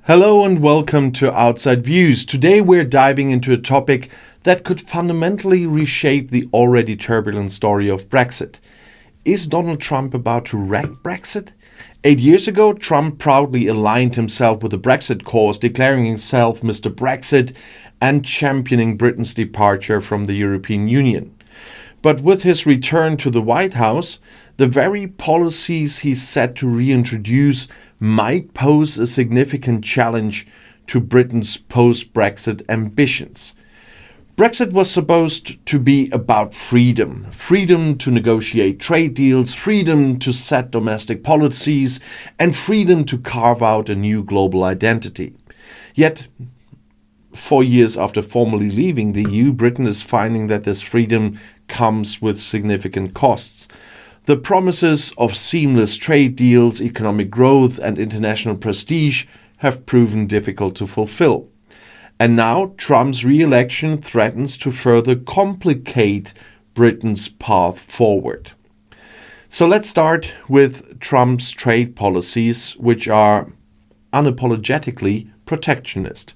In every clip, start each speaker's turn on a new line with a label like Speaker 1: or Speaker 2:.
Speaker 1: Hello and welcome to Outside Views. Today we're diving into a topic that could fundamentally reshape the already turbulent story of Brexit. Is Donald Trump about to wreck Brexit? 8 years ago, Trump proudly aligned himself with the Brexit cause, declaring himself Mr. Brexit and championing Britain's departure from the European Union. But with his return to the White House, the very policies he's set to reintroduce might pose a significant challenge to Britain's post-Brexit ambitions. Brexit was supposed to be about freedom to negotiate trade deals, freedom to set domestic policies, and freedom to carve out a new global identity. Yet, 4 years after formally leaving the EU, Britain is finding that this freedom comes with significant costs. The promises of seamless trade deals, economic growth, and international prestige have proven difficult to fulfill. And now Trump's re-election threatens to further complicate Britain's path forward. So let's start with Trump's trade policies, which are unapologetically protectionist.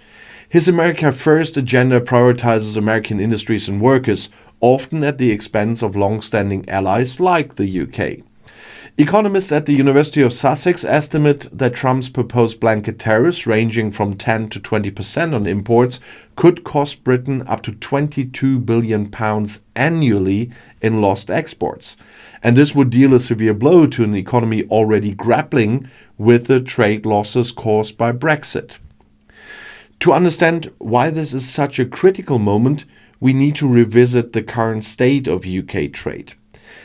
Speaker 1: His America First agenda prioritizes American industries and workers, often at the expense of long-standing allies like the UK. Economists at the University of Sussex estimate that Trump's proposed blanket tariffs ranging from 10 to 20% on imports could cost Britain up to £22 billion annually in lost exports. And this would deal a severe blow to an economy already grappling with the trade losses caused by Brexit. To understand why this is such a critical moment, we need to revisit the current state of UK trade.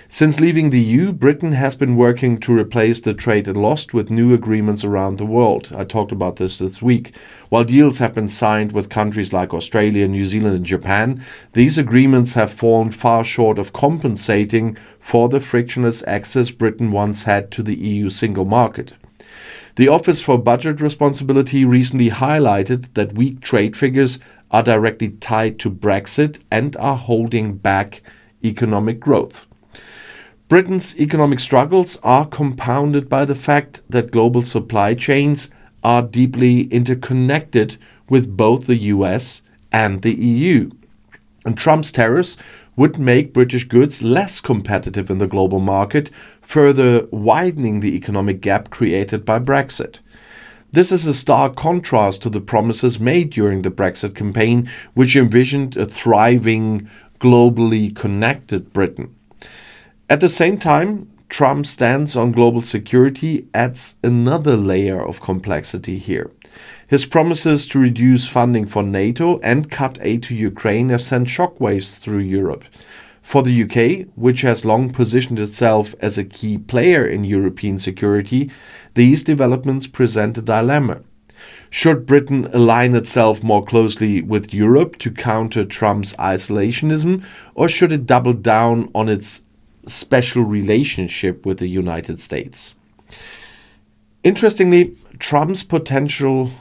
Speaker 1: Since leaving the EU, Britain has been working to replace the trade it lost with new agreements around the world. I talked about this week. While deals have been signed with countries like Australia, New Zealand and Japan, these agreements have fallen far short of compensating for the frictionless access Britain once had to the EU single market. The Office for Budget Responsibility recently highlighted that weak trade figures are directly tied to Brexit and are holding back economic growth. Britain's economic struggles are compounded by the fact that global supply chains are deeply interconnected with both the US and the EU. And Trump's tariffs would make British goods less competitive in the global market, further widening the economic gap created by Brexit. This is a stark contrast to the promises made during the Brexit campaign, which envisioned a thriving, globally connected Britain. At the same time, Trump's stance on global security adds another layer of complexity here. His promises to reduce funding for NATO and cut aid to Ukraine have sent shockwaves through Europe. For the UK, which has long positioned itself as a key player in European security, these developments present a dilemma. Should Britain align itself more closely with Europe to counter Trump's isolationism, or should it double down on its special relationship with the United States? Interestingly, Trump's potential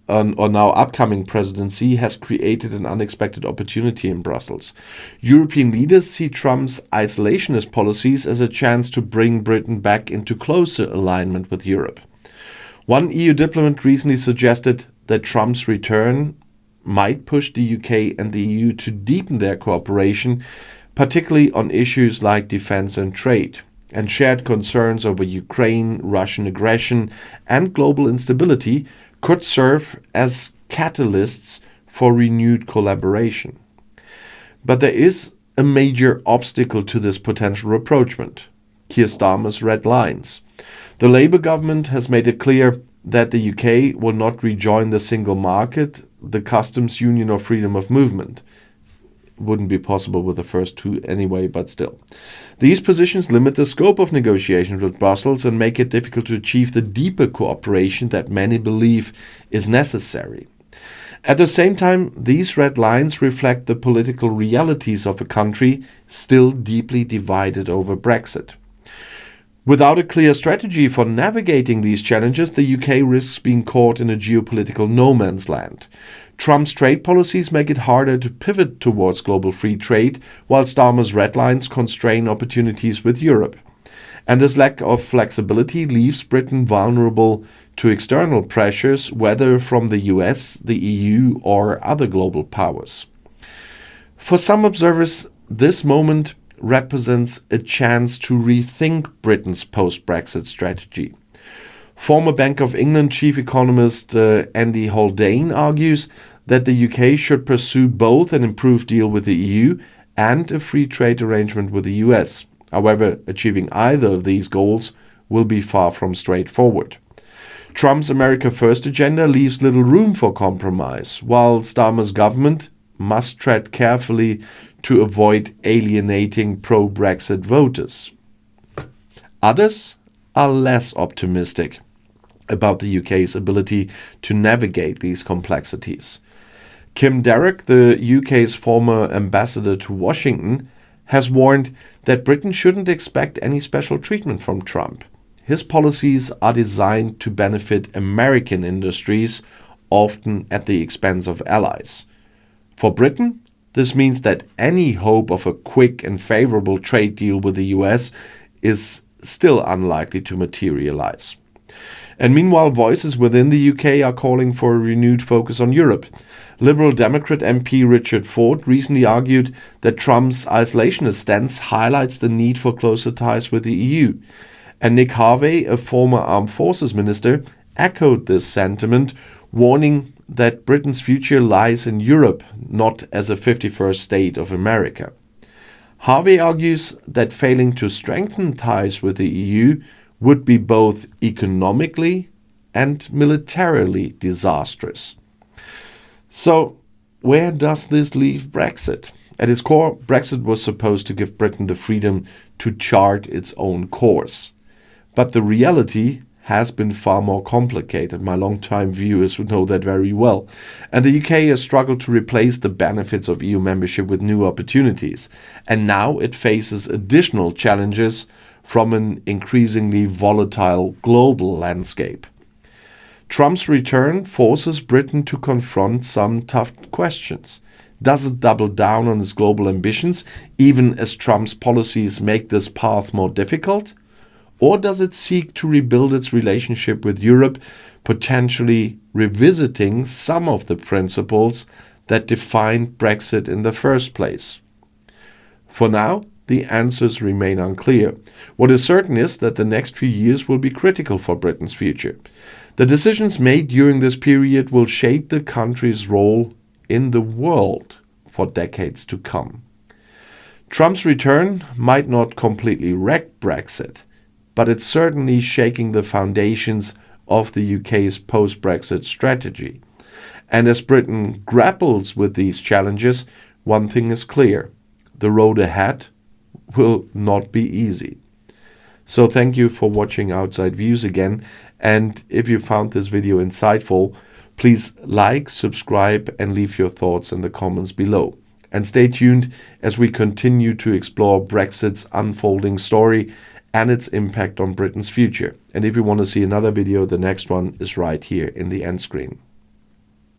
Speaker 1: or now upcoming presidency has created an unexpected opportunity in Brussels. European leaders see Trump's isolationist policies as a chance to bring Britain back into closer alignment with Europe. One EU diplomat recently suggested that Trump's return might push the UK and the EU to deepen their cooperation, particularly on issues like defense and trade, and shared concerns over Ukraine, Russian aggression, and global instability could serve as catalysts for renewed collaboration. But there is a major obstacle to this potential rapprochement: Keir Starmer's red lines. The Labour government has made it clear that the UK will not rejoin the single market, the customs union, or freedom of movement. Wouldn't be possible with the first two anyway, but still. These positions limit the scope of negotiations with Brussels and make it difficult to achieve the deeper cooperation that many believe is necessary. At the same time, these red lines reflect the political realities of a country still deeply divided over Brexit. Without a clear strategy for navigating these challenges, the UK risks being caught in a geopolitical no man's land. Trump's trade policies make it harder to pivot towards global free trade, while Starmer's red lines constrain opportunities with Europe. And this lack of flexibility leaves Britain vulnerable to external pressures, whether from the US, the EU, or other global powers. For some observers, this moment represents a chance to rethink Britain's post-Brexit strategy. Former Bank of England chief economist Andy Haldane argues that the UK should pursue both an improved deal with the EU and a free trade arrangement with the US. However, achieving either of these goals will be far from straightforward. Trump's America First agenda leaves little room for compromise, while Starmer's government must tread carefully to avoid alienating pro-Brexit voters. Others are less optimistic about the UK's ability to navigate these complexities. Kim Darroch, the UK's former ambassador to Washington, has warned that Britain shouldn't expect any special treatment from Trump. His policies are designed to benefit American industries, often at the expense of allies. For Britain, this means that any hope of a quick and favorable trade deal with the US is still unlikely to materialize. And meanwhile, voices within the UK are calling for a renewed focus on Europe. Liberal Democrat MP Richard Ford recently argued that Trump's isolationist stance highlights the need for closer ties with the EU. And Nick Harvey, a former armed forces minister, echoed this sentiment, warning that Britain's future lies in Europe, not as a 51st state of America. Harvey argues that failing to strengthen ties with the EU would be both economically and militarily disastrous. So, where does this leave Brexit? At its core, Brexit was supposed to give Britain the freedom to chart its own course. But the reality has been far more complicated. My long-time viewers would know that very well. And the UK has struggled to replace the benefits of EU membership with new opportunities. And now it faces additional challenges from an increasingly volatile global landscape. Trump's return forces Britain to confront some tough questions. Does it double down on its global ambitions, even as Trump's policies make this path more difficult? Or does it seek to rebuild its relationship with Europe, potentially revisiting some of the principles that defined Brexit in the first place? For now, the answers remain unclear. What is certain is that the next few years will be critical for Britain's future. The decisions made during this period will shape the country's role in the world for decades to come. Trump's return might not completely wreck Brexit, but it's certainly shaking the foundations of the UK's post-Brexit strategy. And as Britain grapples with these challenges, one thing is clear: the road ahead will not be easy. So thank you for watching Outside Views again, and if you found this video insightful, please like, subscribe, and leave your thoughts in the comments below. And stay tuned as we continue to explore Brexit's unfolding story and its impact on Britain's future. And if you want to see another video, the next one is right here in the end screen.